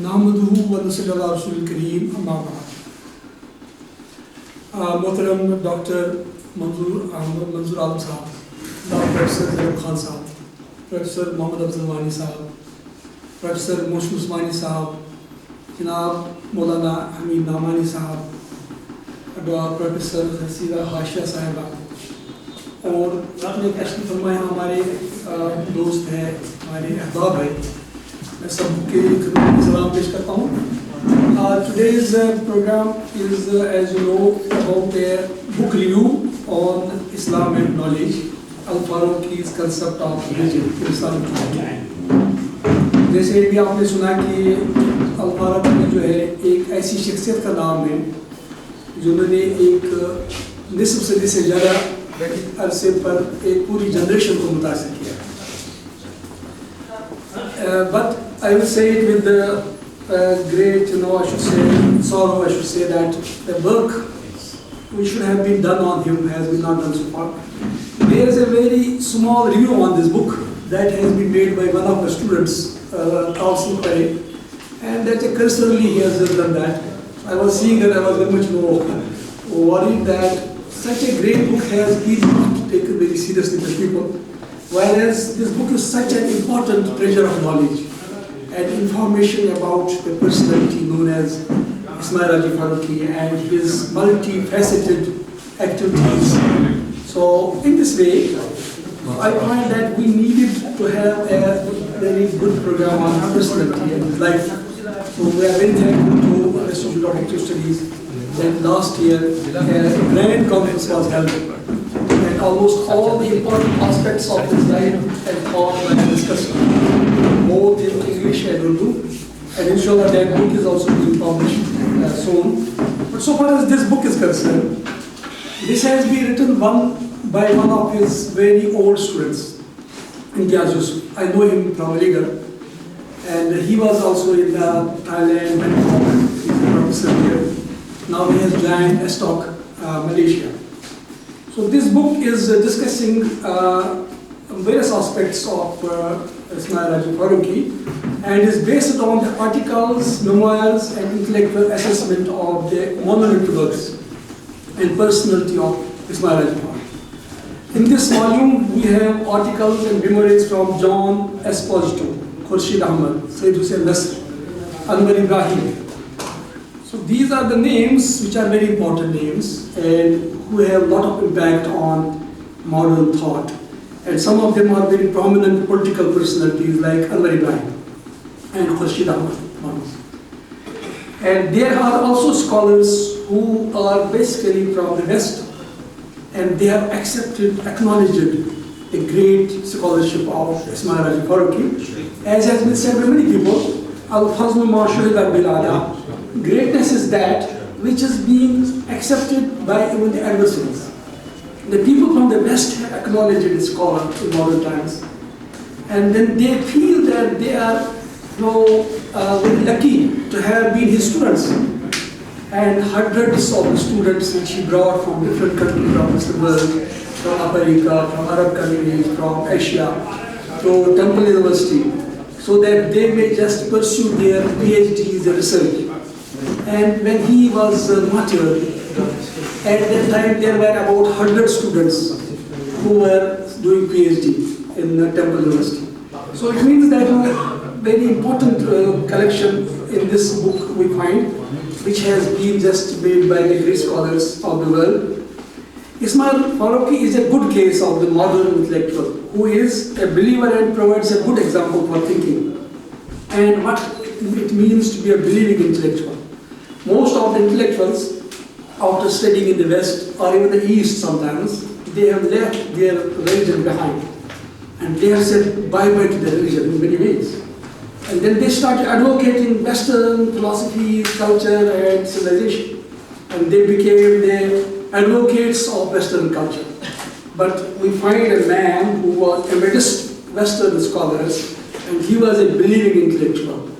नामदहू व नस्ली अला रसूल करीम अम्मा बाद। मोहतरम डॉक्टर मंजूर आलम साहब, प्रोफेसर जैनब खान साहब, प्रोफेसर मोहम्मद अफजल वानी साहब, प्रोफेसर मोशम उस्मानी साहब, जनाब मौलाना हमीद नामानी साहब, प्रोफेसर हसीदा हाशिया साहिबा, और आपने तशरीफ फरमाया हमारे दोस्त हैं, हमारे अहबाब हैं, मैं सबके सलाम पेश करता हूँ। Today's program is, as you know, about a book review on Islam and knowledge, Al-Farooqi's concept of religion in Islamic thought. जैसे भी आपने सुना कि अल-फारूकी जो है एक ऐसी शख्सियत का नाम है जिन्होंने एक निस्फ सदी से ज़्यादा अरसे पर एक पूरी जनरेशन को मुतासिर किया। But I will say it with the great, I should say, sorrow, I should say that the work which should have been done on him has been not done so far. There is a very small review on this book that has been made by one of the students, Tawsil Pare, and that cursorily he has done that. I was seeing that, I was very much more worried that such a great book has been not taken very seriously by people, whereas this book is such an important treasure of knowledge and information about the personality known as Epistimology Farooqi and his multifaceted activities. So in this way, I find that we needed to have a very good program on personality and his life. So we are very thankful to the Institute of Active Studies that last year a grand conference was held and almost all the important aspects of his life and thought were discussed, both in English and Urdu, and inshallah that book is also being published soon. But so far as this book is concerned, this has been written by one of his very old students, Imtiaz Yusuf. I know him from Aligarh, and he was also in Thailand, Bangkok. He's a professor here. Now he has joined Stock, Malaysia. So this book is discussing various aspects of Epistimology Farooqi and is based on the articles, memoirs and intellectual assessment of the monolithic works and personality of Epistimology Farooqi. In this volume we have articles and memoirs from John Esposito, Khurshid Ahmad, Sayyid Hussain Nasr, Anwar Ibrahim. So these are the names which are very important names and who have a lot of impact on modern thought. And some of them are very prominent political personalities like Anwar Ibrahim and Khurshid Ahmad. And there are also scholars who are basically from the West and they have acknowledged the great scholarship of Epistimology Farooqi. As has been said by many people, Al-Fazl ma shuhida bil-ada, greatness is that which is being accepted by even the adversaries. The people from the West have acknowledged this scholar in modern times, and then they feel that they are very lucky to have been his students, and hundreds of the students which he brought from different countries of the world, from America, from Arab countries, from Asia, to Temple University, so that they may just pursue their PhDs and research. And when he was martyred, at that time there were about 100 students who were doing PhD in Temple University. So it means that a very important collection in this book we find, which has been just made by the great scholars of the world. Epistimology Farooqi is a good case of the modern intellectual who is a believer and provides a good example for thinking and what it means to be a believing intellectual. Most of the intellectuals, after studying in the West or even the East sometimes, they have left their religion behind and they have said bye-bye to their religion in many ways. And then they started advocating Western philosophy, culture and civilization, and they became the advocates of Western culture. But we find a man who was amidst Western scholars and he was a believing intellectual.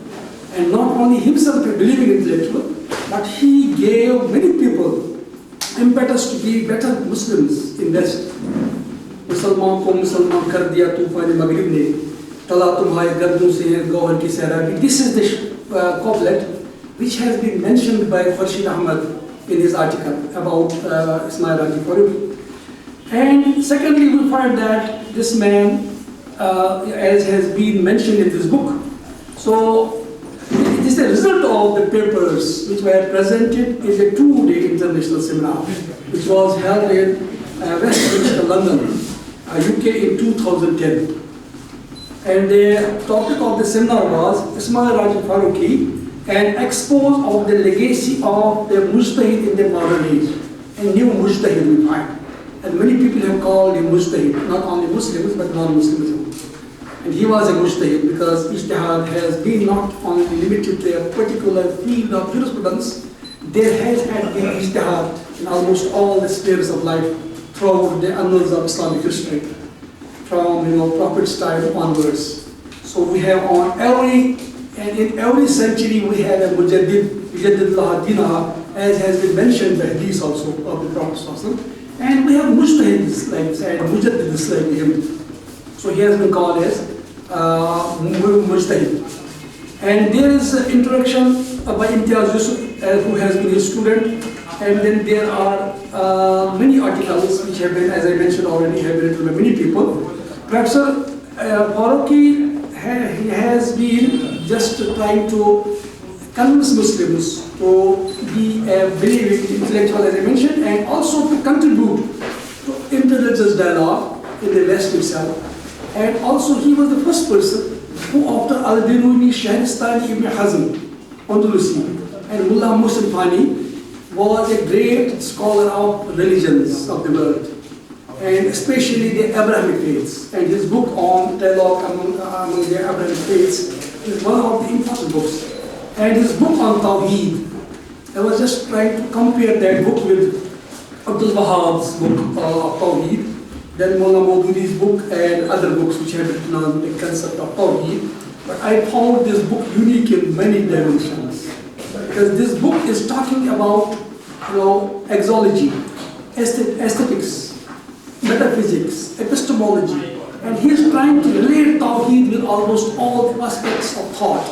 And not only himself a believing intellectual, but he gave many people impetus to be better Muslims in West. मुसलमान को मुसलमान कर दिया तूफान मगरिब ने, Kala tumhare gardun se gauhar ki sairabi. This is the couplet which has been mentioned by Khurshid Ahmad in his article about Ismail Raji Farooqi. And secondly, we find that this man, as has been mentioned in this book, so it is the result of the papers which were presented in a 2-day international seminar, which was held in Westminster, London, UK in 2010. And the topic of the seminar was Ismail Raji Farooqi, an expose of the legacy of the Mujtahid in the modern age. A new Mujtahid we find. And many people have called him Mujtahid, not only Muslims but non-Muslims. And he was a Mujtahid because Ijtihad has been not only limited to a particular field of jurisprudence, there has had been Ijtihad in almost all the spheres of life throughout the annals of Islamic history, from Prophet's time onwards. So we have and in every century we have a Mujaddid laha dinaha, as has been mentioned by hadith also of the Prophet. And we have Mujtahids like this and Mujaddids like him. So he has been called as Mujtahid. And there is an introduction by Imtiaz Yusuf, who has been his student. And then there are many articles which have been, as I mentioned already, have been written by many people. Professor Farooqi has been just trying to convince Muslims to be a believing intellectual, as I mentioned, and also to contribute to interreligious dialogue in the West itself. And also he was the first person who, after Al-Biruni, Shahristani Ibn Hazm, Andalusi, and Mullah Muhsin Fani, was a great scholar of religions of the world, and especially the Abrahamic faiths. And his book on dialogue among the Abrahamic faiths is one of the important books. And his book on Tawheed, I was just trying to compare that book with Abdul Wahhab's book of Tawheed, then Mullah Maududi's book and other books which have written on the concept of Tawheed. But I found this book unique in many dimensions, because this book is talking about exology, aesthetics, metaphysics, epistemology, and he is trying to relate Tawheed with almost all the aspects of thought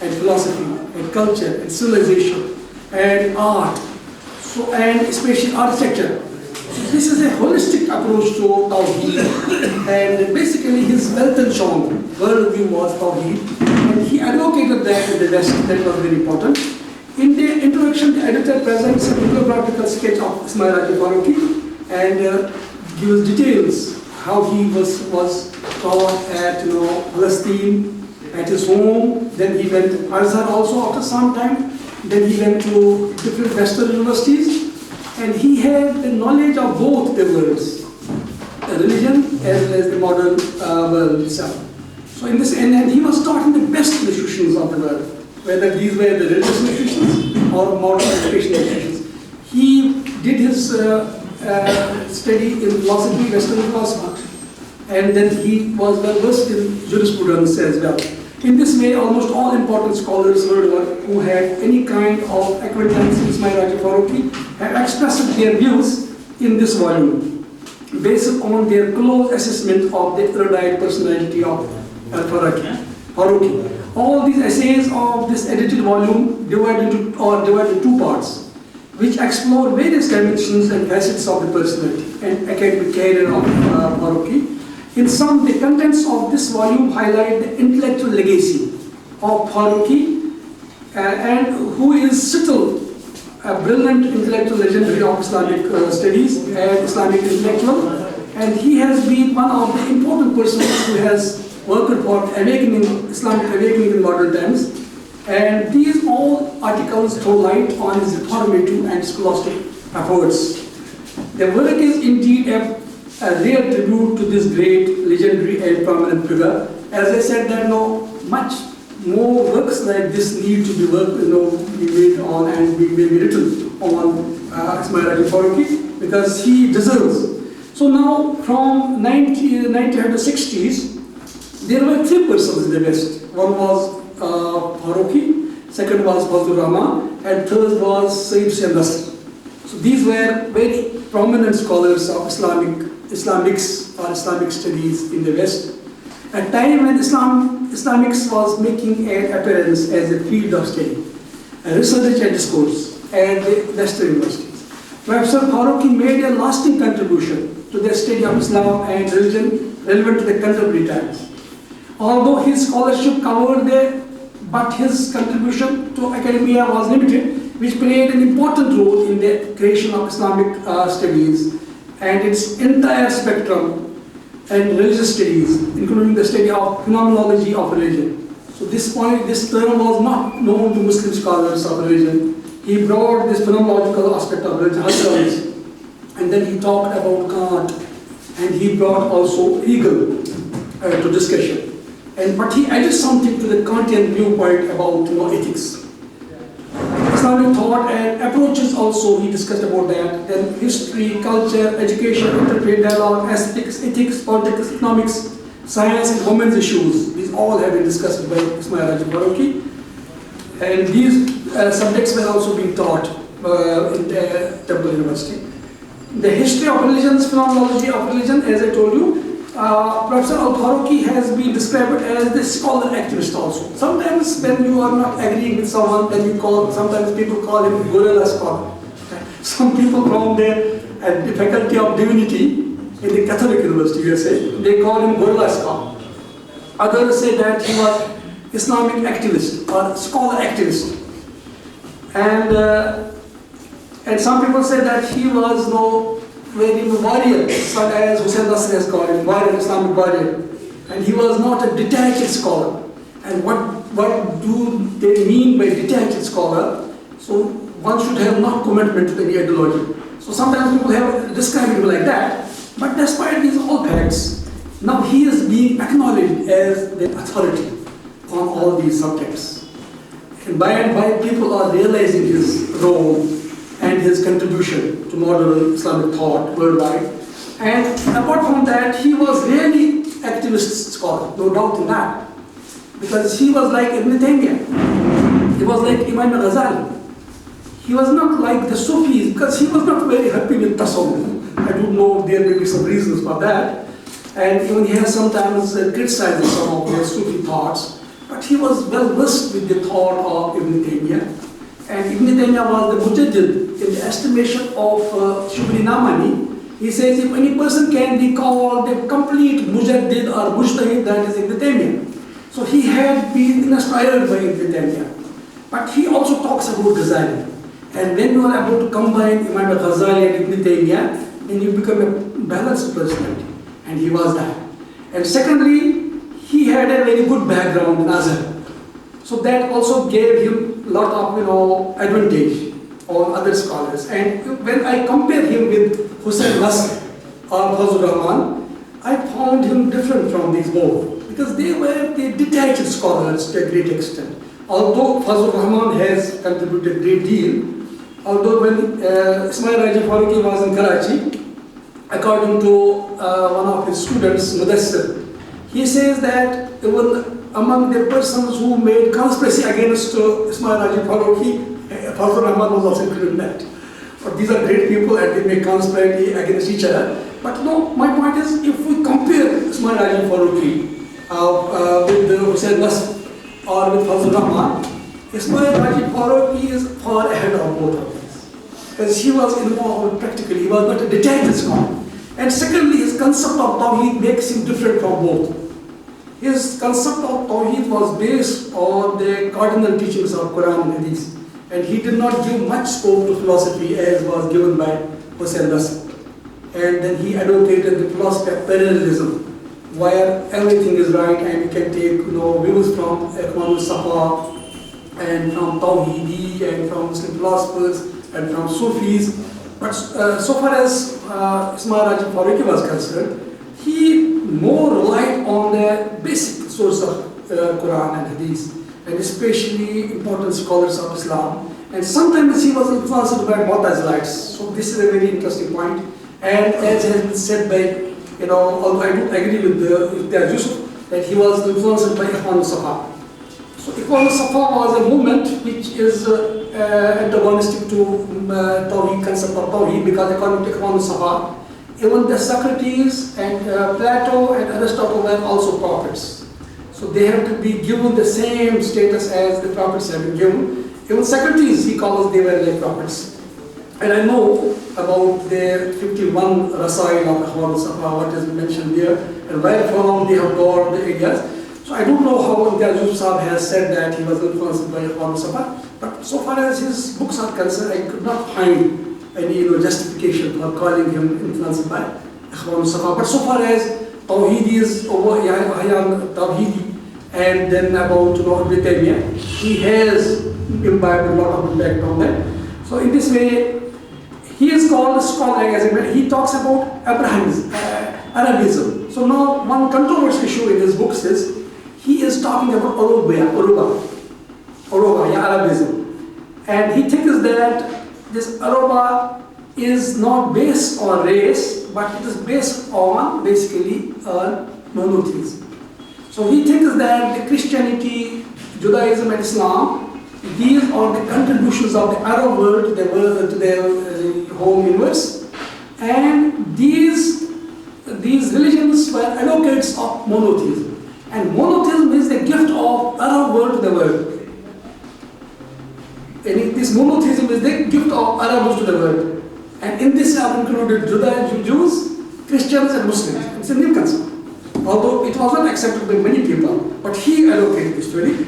and philosophy and culture and civilization and art, and especially architecture. So this is a holistic approach to Tawheed, and basically his wealth and charm worldview was Tawheed, and he advocated that in the West. That was very important. In the introduction, the editor presents a bibliographical sketch of Ismail Raji Farooqi and gives details how he was taught at Palestine, at his home. Then he went to Azhar also after some time. Then he went to different Western universities, and he had the knowledge of both the worlds, the religion as well as the modern world itself. So in this, and he was taught in the best institutions of the world, whether these were the religious institutions or modern education institutions. He did his study in philosophy, Western philosophy, and then he was well versed in jurisprudence as well. In this way, almost all important scholars worldwide who had any kind of acquaintance with Ismail Raji Farooqi have expressed their views in this volume, based on their close assessment of the erudite personality of Farooqi. All these essays of this edited volume divided into two parts, which explore various dimensions and facets of the personality and academic career of Farooqi. In sum, the contents of this volume highlight the intellectual legacy of Farooqi, and who is still a brilliant intellectual legendary of Islamic studies and Islamic intellectual, and he has been one of the important persons who has worked for Islamic awakening in modern times. And these all articles throw light on his reformative and scholastic efforts. The work is indeed a rare tribute to this great, legendary and prominent figure. As I said, that much more works like this need to be made on and be written on Ismail Raji Farooqi, because he deserves. So now, from 1960s, there were three persons in the West. One was Farooqi, second was Fazlur Rahman, and third was Sayyid Hussain Nasr. So these were very prominent scholars of Islamics or Islamic studies in the West. a time when Islamics was making an appearance as a field of study, research and discourse at the Western universities. Professor Farooqi made a lasting contribution to the study of Islam and religion relevant to the contemporary times. Although his scholarship covered but his contribution to academia was limited, which played an important role in the creation of Islamic studies and its entire spectrum and religious studies, including the study of phenomenology of religion. So this term was not known to Muslim scholars of religion. He brought this phenomenological aspect of religion, and then he talked about Kant, and he brought also Hegel to discussion. But he added something to the Kantian viewpoint about ethics. Islamic thought and approaches also, he discussed about that. Then history, culture, education, interfaith dialogue, aesthetics, ethics, politics, economics, science, and women's issues. These all have been discussed by Ismail Raji Farooqi. And these subjects were also being taught in the Temple University. The history of religions, phenomenology of religion, as I told you, Professor Al-Farooqi has been described as the scholar activist also. Sometimes when you are not agreeing with someone, then sometimes people call him guerrilla scholar. Some people from the faculty of divinity in the Catholic University, USA, they call him guerrilla scholar. Others say that he was Islamic activist or scholar activist. And some people say that he was very warrior, such as Hussein Nasr has called him, warrior, Islamic warrior. And he was not a detached scholar. And what do they mean by detached scholar? So one should have no commitment to any ideology. So sometimes people have described him like that. But despite these all facts, now he is being acknowledged as the authority on all these subjects. And by and by, people are realizing his role and his contribution to modern Islamic thought worldwide. And apart from that, he was really activist scholar, no doubt in that. Because he was like Ibn Taymiyyah. He was like Imam Ghazali. He was not like the Sufis, because he was not very happy with Tasawwuf. I don't know, there may be some reasons for that. And even he has sometimes criticized some of their Sufi thoughts. But he was well versed with the thought of Ibn Taymiyyah. And Ibn Taymiyyah was the mujaddid in the estimation of Shubli Namani. He says if any person can be called the complete mujaddid or mujtahid, that is Ibn Taymiyyah. So he had been inspired by Ibn Taymiyyah. But he also talks about Ghazali. And when you are able to combine Imam Ghazali and Ibn Taymiyyah, then you become a balanced personality. And he was that. And secondly, he had a very good background in Azhar. So that also gave him a lot of advantage on other scholars. And when I compare him with Hussein Nasr or Fazlur Rahman, I found him different from these both, because they were the detached scholars to a great extent. Although Fazlur Rahman has contributed a great deal, although when Ismail Raji Farooqi was in Karachi, according to one of his students, Mudassir, he says that even among the persons who made conspiracy against Ismail Raji Farooqi, Fazlur Rahman was also included in that. But these are great people and they make conspiracy against each other. But no, my point is, if we compare Ismail Raji Farooqi with Hussein Nasr or with Fazlur Rahman, Ismail Raji Farooqi is far ahead of both of these. Because he was involved practically, he was not a detached scholar. And secondly, his concept of Tawheed makes him different from both. His concept of Tawheed was based on the cardinal teachings of Quran and Hadith. And he did not give much scope to philosophy as was given by Hussein Nasr. And then he advocated the philosophy of parallelism, where everything is right and you can take views from Ikhwan al-Safa and from Tawheedi and from Muslim philosophers and from Sufis. But so far as Ismail Raji Farooqi was concerned, he more relied on the basic source of Quran and Hadith, and especially important scholars of Islam. And sometimes he was influenced by Mu'tazilites. So this is a very interesting point. And as has been said by, although I don't agree with the Yusuf, that he was influenced by Ikhwan al-Safa. So Ikhwan al-Safa was a movement which is antagonistic to Tawheed, concept of Tawheed, because according to Ikhwan al-Safa, Even the Socrates and Plato and Aristotle were also prophets. So they have to be given the same status as the prophets have been given. Even Socrates, he calls they were like prophets. And I know about the 51 Rasail of Ahwal Safa, what is mentioned there, and where from they have got the ideas. So I don't know how Imtiaz Sahab has said that he was influenced by Ahwal Safa, but so far as his books are concerned, I could not find any justification for calling him influenced by Ahwal Safa. But so far as Tawheed is over Tawheedi, and then about Ibn Taymiyyah, he has imbibed a lot of impact on that. So in this way, he is called a scholar, as I mentioned. He talks about Arabism. So now one controversial issue in his books is he is talking about Arabism. And he thinks that this Aruba is not based on race, but it is based on basically monotheism. So he thinks that the Christianity, Judaism and Islam, these are the contributions of the Arab world to their home universe, and these religions were advocates of monotheism. And monotheism is the gift of Arab world to the world. And this monotheism is the gift of Arabs to the world. And in this are included Jews, Christians and Muslims. It's a new concept. Although it was not accepted by many people, but he advocated this theory.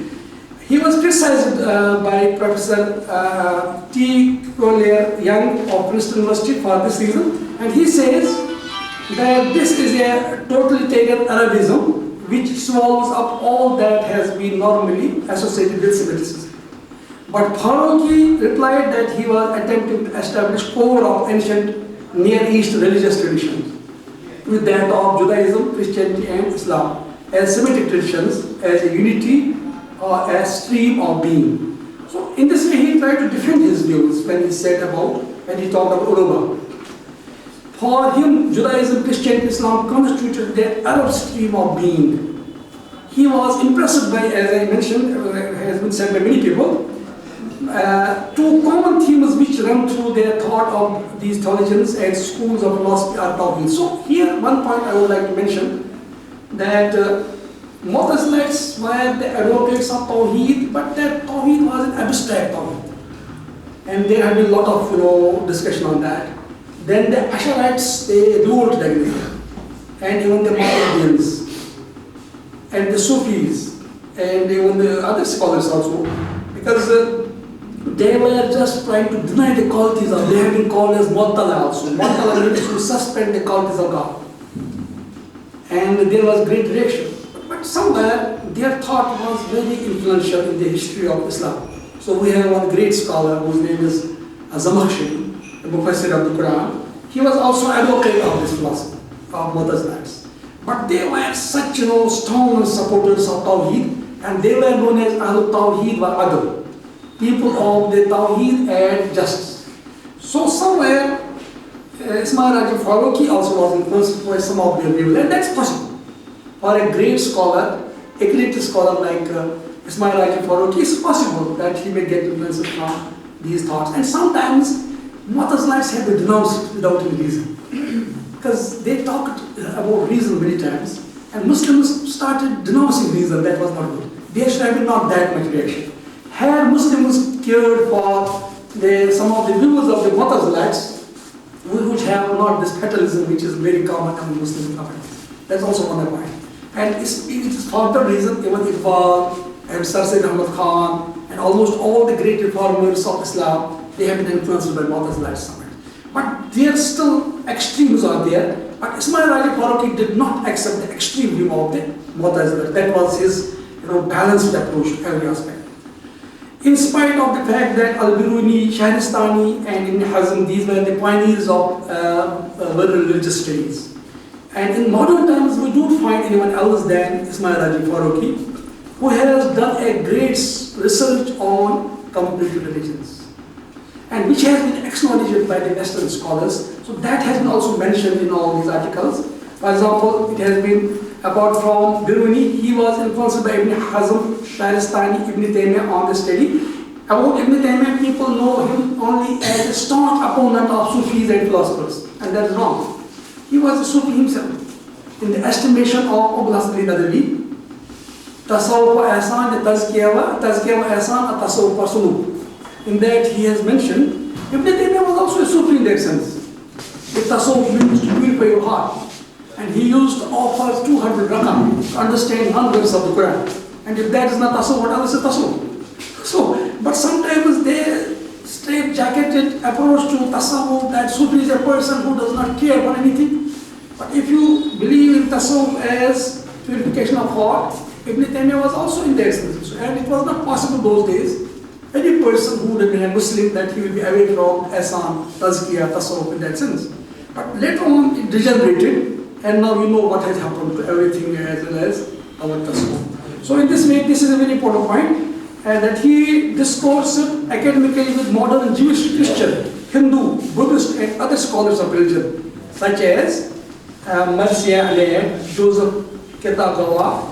He was criticized by Professor T. Collier Young of Princeton University for this reason, and he says that this is a totalitarian Arabism which swallows up all that has been normally associated with Semitism. But Farooqi replied that he was attempting to establish core of ancient Near East religious traditions with that of Judaism, Christianity and Islam as Semitic traditions as a unity or a stream of being. So in this way he tried to defend his views when he talked about Uruba. For him, Judaism, Christianity, Islam constituted the Arab stream of being. He was impressed by, as I mentioned, has been said by many people, two common themes which run through their thought of these theologians and schools of philosophy are Tawheed. So here one point I would like to mention that Mu'tazilites were the advocates of Tawheed, but that Tawheed was an abstract Tawheed. And there had been a lot of discussion on that. Then the Asharites, they ruled the idea. And even the Maturidiyans, and the Sufis, and even the other scholars also, because they were just trying to deny the qualities of, they have been called as Mu'tazila also. Mu'tazila means to suspend the qualities of God. And there was great reaction. But somewhere their thought was very influential in the history of Islam. So we have one great scholar whose name is Zamakhshari, the Mufassir of the Quran. He was also an advocate of this philosophy of Mu'tazilites. But they were such strong supporters of Tawheed, and they were known as Ahlul Tawheed wa Adl, people of the Tawheed and justice. So somewhere Ismail Raji Farooqi also was influenced by some of their views, and that's possible. For a great scholar, a great scholar like Ismail Raji Farooqi, it's possible that he may get influences from these thoughts. And sometimes Mu'tazilites have been denounced without any reason. Because they talked about reason many times, and Muslims started denouncing reason. That was not good. There should have been not that much reaction. Had Muslims cared for some of the views of the Mu'tazilites, which have not this fatalism which is very common among Muslim communities. That's also one point. And it is for that reason even Iqbal and Sir Sayyid Ahmad Khan and almost all the great reformers of Islam, they have been influenced by Mu'tazilites somewhat. But there still extremes are there. But Ismail Raji Farooqi did not accept the extreme view of the Mu'tazilites. That was his balanced approach to every aspect. In spite of the fact that Al-Biruni, Shahristani and Ibn Hazm, these were the pioneers of religious studies. And in modern times, we don't find anyone else than Ismail Raji Farooqi, who has done a great research on comparative religions, and which has been acknowledged by the Western scholars. So that has been also mentioned in all these articles. For example, it has been, apart from Biruni, he was influenced by Ibn Hazm, Shahristani, Ibn Taymiyyah on the study. About Ibn Taymiyyah, people know him only as a staunch opponent of Sufis and philosophers, and that is wrong. He was a Sufi himself. In the estimation of Abul Hasan al-Nadawi, Tasawwuf wa Ihsan, Tazkiyah wa Ihsan, Tasawwuf wa Suluk. In that he has mentioned, Ibn Taymiyyah was also a Sufi in that sense. The Tasawwuf means to purify your heart. And he used to offer 200 rakah to understand one verse of the Quran. And if that is not Tasawwuf, what else is Tasawwuf? So, but sometimes they straight-jacketed approach to Tasawwuf, that Sufi is a person who does not care for anything. But if you believe in Tasawwuf as purification of heart, Ibn Taymiyyah was also in that sense. And it was not possible those days. Any person who would have been a Muslim, that he will be away from Ihsan, Tazkiyah, Tasawwuf in that sense. But later on it degenerated, and now we know what has happened to everything as well as our Tasawwuf. So in this way, this is a very important point, that he discoursed academically with modern Jewish, Christian, Hindu, Buddhist and other scholars of religion, such as Marcia Alain, Joseph Ketagawa,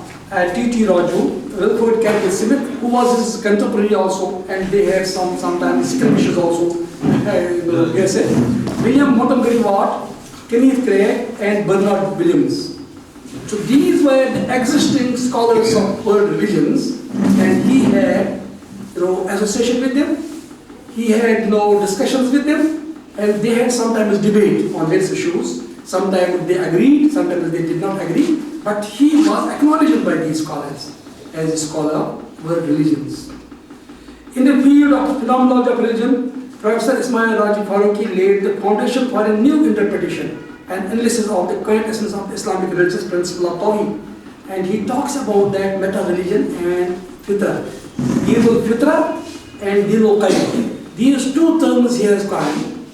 T.T. Raju, Wilford Campbell Smith, who was his contemporary also, and they had sometimes skirmishes also, William Montgomery Watt, Kenneth Craig, and Bernard Williams. So these were the existing scholars of world religions, and he had association with them, he had discussions with them, and they had sometimes debate on various issues. Sometimes they agreed, sometimes they did not agree, but he was acknowledged by these scholars as a scholar of world religions. In the field of phenomenology of religion, Professor Epistimology Farooqi laid the foundation for a new interpretation and analysis of the current essence of the Islamic religious principle of Tawheed. And he talks about that meta-religion and fitra. Dinul fitra and dinul qayyim. These two terms he has coined,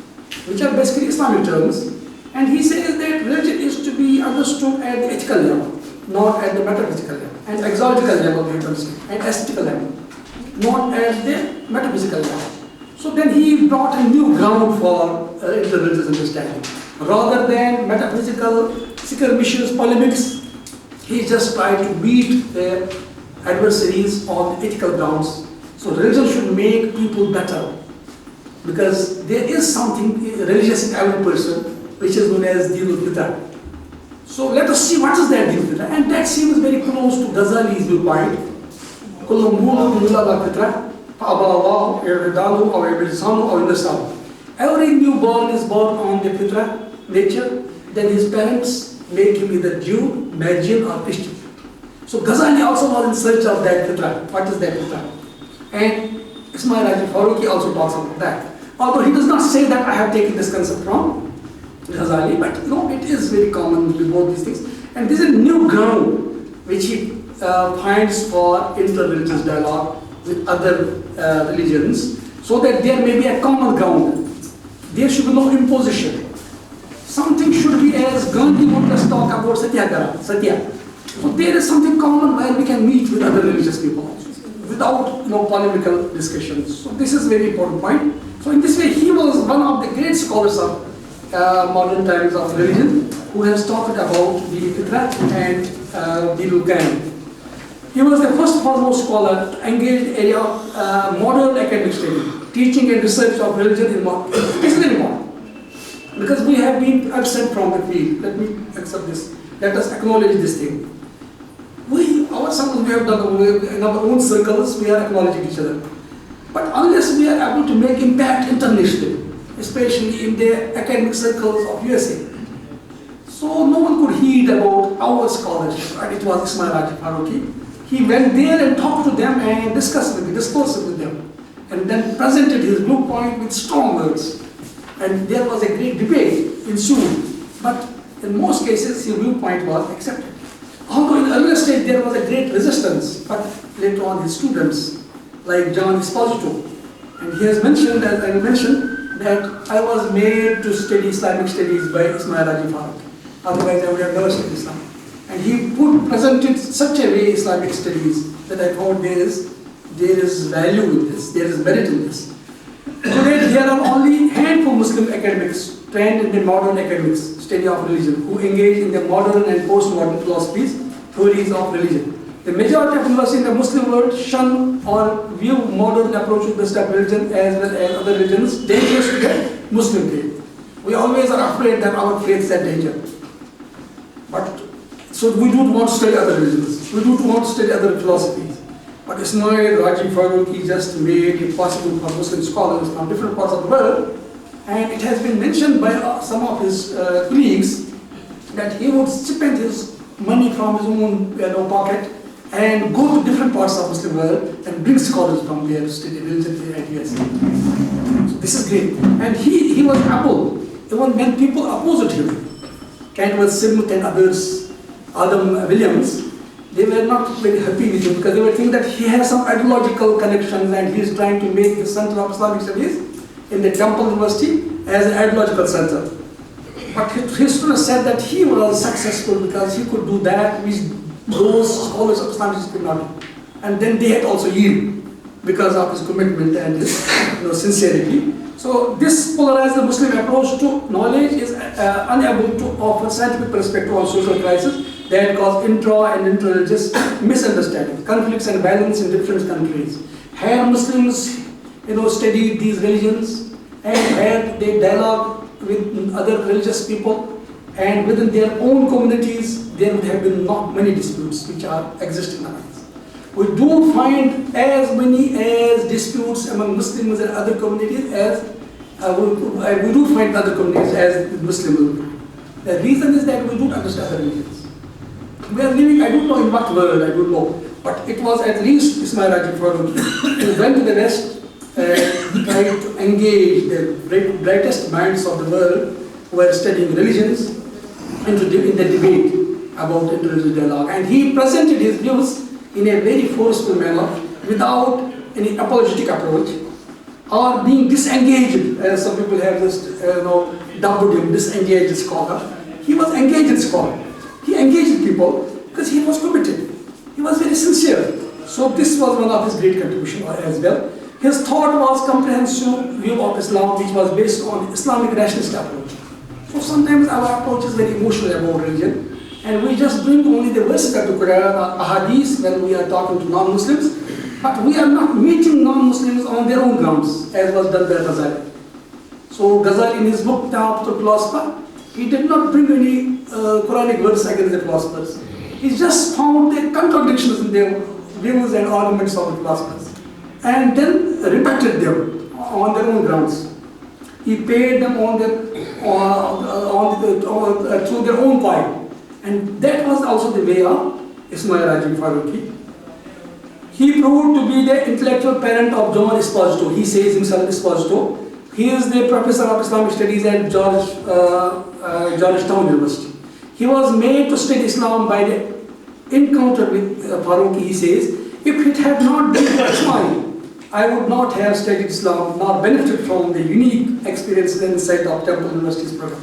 which are basically Islamic terms. And he says that religion is to be understood at the ethical level, not at the metaphysical level, and exotical level, and aesthetical level, not at the metaphysical level. So then he brought a new ground for interreligious understanding. Rather than metaphysical skirmishes, polemics, he just tried to beat the adversaries on ethical grounds. So religion should make people better, because there is something religious in every person, which is known as Dinul Fitra. So let us see what is that Dinul Fitra. And that seems very close to Ghazali's viewpoint. Every newborn is born on the Fitra nature, then his parents make him either Jew, Magian or Christian. So Ghazali also was in search of that Fitra. What is that Fitra? And Epistimology Farooqi also talks about that. Although he does not say that I have taken this concept from Ghazali, but it is very common with both these things. And this is a new ground which he finds for interreligious dialogue with other religions, so that there may be a common ground. There should be no imposition. Something should be, as Gandhi would us talk about Satyagraha, Satya. So there is something common where we can meet with other religious people without polemical discussions. So this is a very important point. So in this way, he was one of the great scholars of modern times of religion, who has talked about the Fitra and the Lukan. He was the first foremost scholar to engage in the area of modern academic study, teaching and research of religion in modern. It's very important, because we have been absent from the field. Let me accept this. Let us acknowledge this thing. We have done in our own circles, we are acknowledging each other. But unless we are able to make impact internationally, especially in the academic circles of USA, so no one could heed about our scholarship, and it was Epistimology Farooqi. He went there and talked to them and discussed with them, and then presented his viewpoint with strong words. And there was a great debate ensued, but in most cases his viewpoint was accepted. Although in the earlier stage there was a great resistance, but later on his students, like John Esposito, and he has mentioned, as I mentioned, that I was made to study Islamic studies by Epistimology Farooqi. Otherwise I would have never studied Islam. And he presented such a way Islamic studies that I thought there is value in this, there is merit in this. Today there are only handful of Muslim academics trained in the modern academics study of religion, who engage in the modern and post-modern philosophies, theories of religion. The majority of universities in the Muslim world shun or view modern approach to the study of religion as well as other religions dangerous to the Muslim faith. We always are afraid that our faith is at danger. But so we don't want to study other religions. We don't want to study other philosophies. But Ismail Raji Farooqi just made it possible for Muslim scholars from different parts of the world, and it has been mentioned by some of his colleagues that he would spend his money from his own pocket and go to different parts of the Muslim world and bring scholars from there to study religion and ideas. So this is great. And he was able, even when people opposed him, Cantwell Smith and others, Adam Williams, they were not very happy with him because they were thinking that he has some ideological connections and he is trying to make the Center of Islamic Studies in the Temple University as an ideological center. But his students said that he was successful because he could do that which those scholars of Islamic Studies could not do. And then they had also yield because of his commitment and his sincerity. So this polarized Muslim approach to knowledge is unable to offer scientific perspective on social crisis that cause intra and inter-religious misunderstanding, conflicts and violence in different countries. Had Muslims studied these religions and had they dialogue with other religious people and within their own communities, there would have been not many disputes which are existing nowadays. We do find as many as disputes among Muslims and other communities as we do find other communities as Muslim. The reason is that we don't understand other religions. We are living, I don't know in what world, I don't know, but it was at least Ismail Raji Farooqi who went to the West tried to engage the brightest minds of the world who were studying religions in the debate about interreligious dialogue. And he presented his views in a very forceful manner without any apologetic approach or being disengaged, as some people have just dubbed him disengaged scholar. He was engaged scholar. He engaged people because he was committed. He was very sincere. So this was one of his great contributions as well. His thought was comprehensive view of Islam which was based on Islamic rationalist approach. So sometimes our approach is very emotional about religion and we just bring only the verses of the Quran or ahadith when we are talking to non-Muslims, but we are not meeting non-Muslims on their own grounds as was done by Ghazali. So Ghazali in his book Ta'ab to Philosopher, he did not bring any Quranic verse against the philosophers. He just found the contradictions in their views and arguments of the philosophers and then rebutted them on their own grounds. He paid them on through their own coin, and that was also the way of Ismail Raji Farooqi. He proved to be the intellectual parent of John Esposito. He says himself Esposito. He is the professor of Islamic Studies at Georgetown University. He was made to study Islam by the encounter with Farooqi. He says, if it had not been for Ismail, I would not have studied Islam nor benefited from the unique experiences inside of Temple University's program.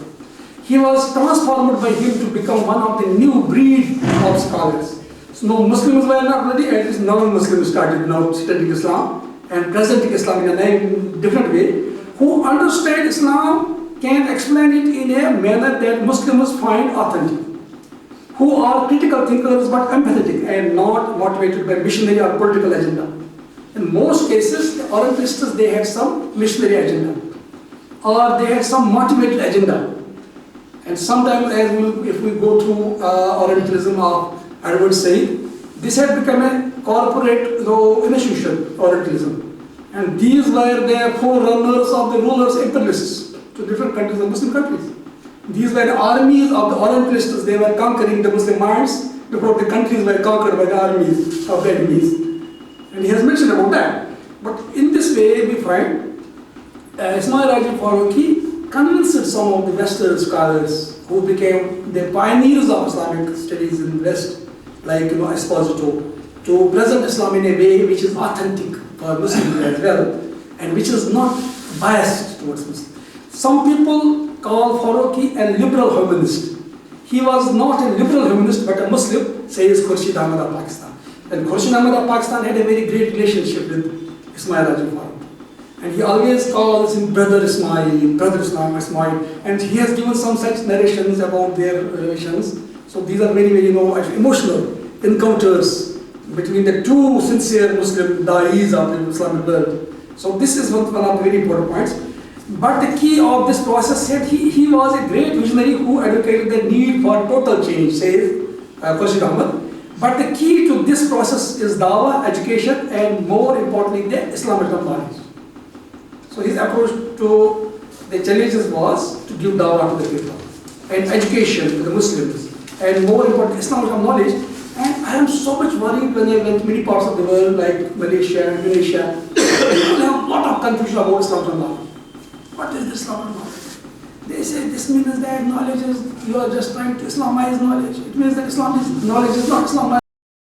He was transformed by him to become one of the new breed of scholars. So no Muslims were not ready, at least non-Muslims started now studying Islam and presenting Islam in a different way. Who understand Islam can explain it in a manner that Muslims find authentic. Who are critical thinkers but empathetic and not motivated by missionary or political agenda. In most cases, the Orientalists, they had some missionary agenda or they had some motivated agenda. And sometimes if we go through Orientalism of Edward Said, this had become a corporate institution, Orientalism. And these were the forerunners of the rulers, imperialists to different countries, the Muslim countries. These were the armies of the Orientalists. They were conquering the Muslim minds before the countries were conquered by the armies of the enemies. And he has mentioned about that. But in this way, we find Ismail Raji Farooqi convinced some of the Western scholars who became the pioneers of Islamic studies in the West, like Esposito, to present Islam in a way which is authentic for Muslims as well, and which is not biased towards Muslims. Some people call Farooqi a liberal humanist. He was not a liberal humanist but a Muslim, says Khurshid Ahmad of Pakistan. And Khurshid Ahmad of Pakistan had a very great relationship with Ismail Raji Farooqi. And he always calls him Brother Ismail, and he has given some such narrations about their relations. So these are very, very emotional encounters between the two sincere Muslim da'is of the Islamic world. So this is one of the very important points. But the key of this process said he was a great visionary who advocated the need for total change, says Khurshid Ahmad. But the key to this process is dawah, education, and more importantly, the Islamic knowledge. So his approach to the challenges was to give dawah to the people and education to the Muslims, and more important, Islamic knowledge. And I am so much worried when I went to many parts of the world like Malaysia, Indonesia. People have a lot of confusion about Islamic knowledge. What is this Islamic knowledge? They say this means that knowledge is, you are just trying to Islamize knowledge. It means that knowledge is not Islam.